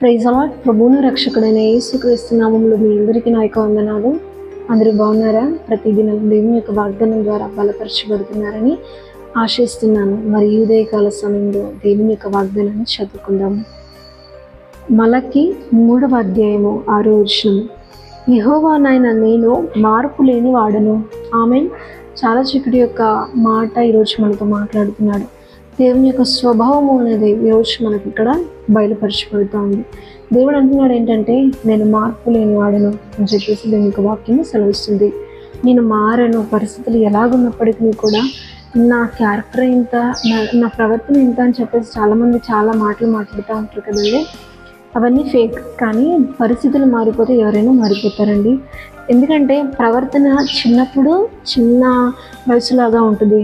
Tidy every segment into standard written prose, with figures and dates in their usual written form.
Praise allot. ప్రభువును రక్షకుడైన యేసుక్రీస్తు నామములో మీ అందరికీ నా యొక్క వందనాలు. అందరూ బాగున్నారా? ప్రతిదినం దేవుని యొక్క వాగ్దానం ద్వారా బలపరచబడుతున్నారని ఆశిస్తున్నాను. మరి ఈ ఉదయకాల సమయంలో దేవుని యొక్క వాగ్దానాన్ని చదువుకుందాము. మలకి 3వ అధ్యాయము 6వ వచనం. యెహోవానైన నేను మార్పు లేని వాడను. ఆమేన్. చాలా చక్కటి యొక్క మాట ఈరోజు మనతో మాట్లాడుతున్నాడు. దేవుని యొక్క స్వభావము అనేది ఈరోజు మనకి ఇక్కడ బయలుపరచబడుతూ ఉంది. దేవుడు అంటున్నాడు ఏంటంటే, నేను మార్పు లేని వాడను అని చెప్పేసి దేవుని యొక్క వాక్యం సెలవిస్తుంది. నేను మారను. పరిస్థితులు ఎలాగున్నప్పటికీ కూడా నా క్యారెక్టర్ ఇంత, నా ప్రవర్తన ఇంత అని చెప్పేసి చాలామంది చాలా మాటలు మాట్లాడుతూ ఉంటారు కదండి. అవన్నీ ఫేక్. కానీ పరిస్థితులు మారిపోతే ఎవరైనా మారిపోతారండి. ఎందుకంటే ప్రవర్తన చిన్నప్పుడు చిన్న వయసులాగా ఉంటుంది.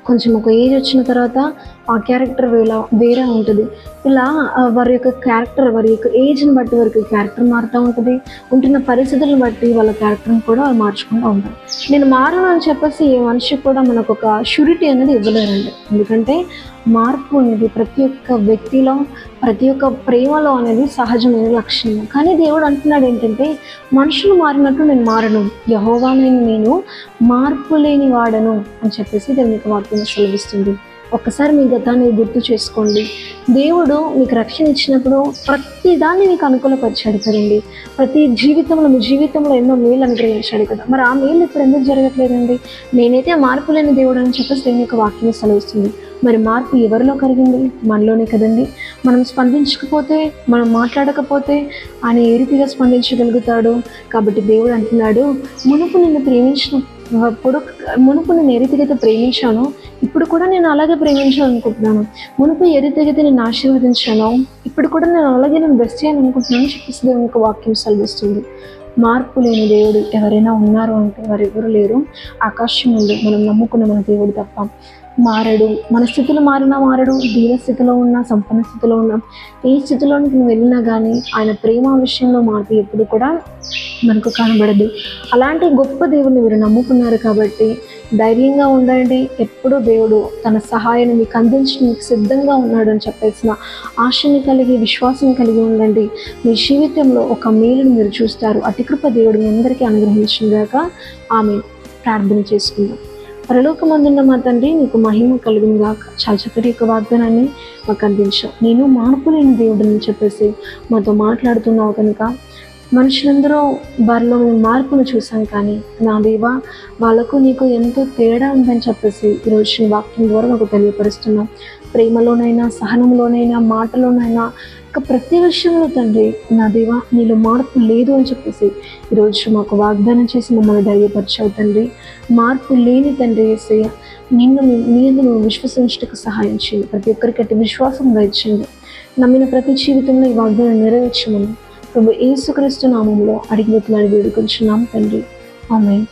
కొంచెం ఒక ఏజ్ వచ్చిన తర్వాత ఆ క్యారెక్టర్ వేరే ఉంటుంది. ఇలా వారి యొక్క క్యారెక్టర్, వారి యొక్క ఏజ్ని బట్టి వారికి క్యారెక్టర్ మారుతూ ఉంటుంది. ఉంటున్న పరిస్థితులను బట్టి వాళ్ళ క్యారెక్టర్ని కూడా మార్చుకుంటూ ఉంటారు. నేను మారను అని చెప్పేసి ఏ మనిషికి కూడా మనకు ఒక షూరిటీ అనేది ఇవ్వలేరండి. ఎందుకంటే మార్పు అనేది ప్రతి ఒక్క వ్యక్తిలో, ప్రతి ఒక్క ప్రేమలో అనేది సహజమైన లక్షణం. కానీ దేవుడు అంటున్నాడు ఏంటంటే, మనుషులు మారినట్టు నేను మారను. యెహోవానైన నేను మార్పు లేని వాడను అని చెప్పేసి దేవుని యొక్క వాక్యం సెలవిస్తుంది. ఒక్కసారి మీ గతాన్ని గుర్తు చేసుకోండి. దేవుడు మీకు రక్షణ ఇచ్చినప్పుడు ప్రతి దాన్ని మీకు అనుకూలపరిచాడు కదండి. ప్రతి మీ జీవితంలో ఎన్నో మేలు అనుగ్రహించాడు కదా. మరి ఆ మేలు ఇప్పుడు ఎందుకు జరగట్లేదండి? నేనైతే మార్పు లేని దేవుడు అని చెప్పేసి దేవుని యొక్క వాక్యం సెలవిస్తుంది. మరి మార్పు ఎవరిలో కలిగింది? మనలోనే కదండి. మనం స్పందించకపోతే, మనం మాట్లాడకపోతే ఆయన ఏ రీతిగా స్పందించగలుగుతాడు? కాబట్టి దేవుడు అంటున్నాడు, మునుపు నేను ఏ రీతిగా ప్రేమించానో ఇప్పుడు కూడా నేను అలాగే ప్రేమించాలనుకుంటున్నాను. మునుపు ఏ రీతిగా నేను ఆశీర్వదించానో ఇప్పుడు కూడా నేను అలాగే బెస్ట్ చేయాలనుకుంటున్నాను చెప్పేసి దేవుని యొక్క వాక్యం సెలవిస్తుంది. మార్పు లేని దేవుడు ఎవరైనా ఉన్నారు అంటే వారు ఎవరు లేరు. ఆకాశం నుండి మనం నమ్ముకున్న మన దేవుడు తప్ప మారడు. మన స్థితిలో మారడు. దీన స్థితిలో ఉన్నా, సంపన్న స్థితిలో ఉన్నా, ఏ స్థితిలోనికి నువ్వు వెళ్ళినా కానీ ఆయన ప్రేమ విషయంలో మార్పు ఎప్పుడు కూడా మనకు కనబడదు. అలాంటి గొప్ప దేవుడిని మీరు నమ్ముకున్నారు కాబట్టి ధైర్యంగా ఉండండి. ఎప్పుడూ దేవుడు తన సహాయాన్ని మీకు అందించడానికి సిద్ధంగా ఉన్నాడు అని చెప్పేసిన ఆశని కలిగి, విశ్వాసం కలిగి ఉండండి. మీ జీవితంలో ఒక మేలును మీరు చూస్తారు. అతి కృప దేవుడు మీ అందరికీ అనుగ్రహించినగాక. ఆమె ప్రార్థన చేసుకుందాం. పరలోకమందున్న మా తండ్రి, నీకు మహిమ కలుగును గాక. చాలా చక్కటి యొక్క వాగ్దానాన్ని మాకు అందించావు. నేను మార్పు లేని దేవుడిని చెప్పేసి మాతో మాట్లాడుతున్నావు కనుక మనుషులందరూ వారిలో మేము మార్పును చూసాం. కానీ నా దేవా, వాళ్ళకు నీకు ఎంతో తేడా ఉందని చెప్పేసి ఈరోజు వాక్యం ద్వారా మాకు తెలియపరుస్తున్నాం. ప్రేమలోనైనా, సహనంలోనైనా, మాటలోనైనా, ఇక ప్రతి విషయంలో తండ్రి నా దేవా నీలో మార్పు లేదు అని చెప్పేసి ఈరోజు మాకు వాగ్దానం చేసి మమ్మల్ని ధైర్యపరిచావు తండ్రి. మార్పు లేని తండ్రి యేసయ్య, నిన్ను విశ్వసించటకు సహాయం చేయండి. ప్రతి ఒక్కరికి అట్టి విశ్వాసం దయచేయండి. నమ్మిన ప్రతి జీవితంలో ఈ వాగ్దానం నెరవేర్చమని ప్రభు యేసుక్రీస్తు నామములో అడిగి వేడుకొంచున్నాం తండ్రి. ఆమేన్.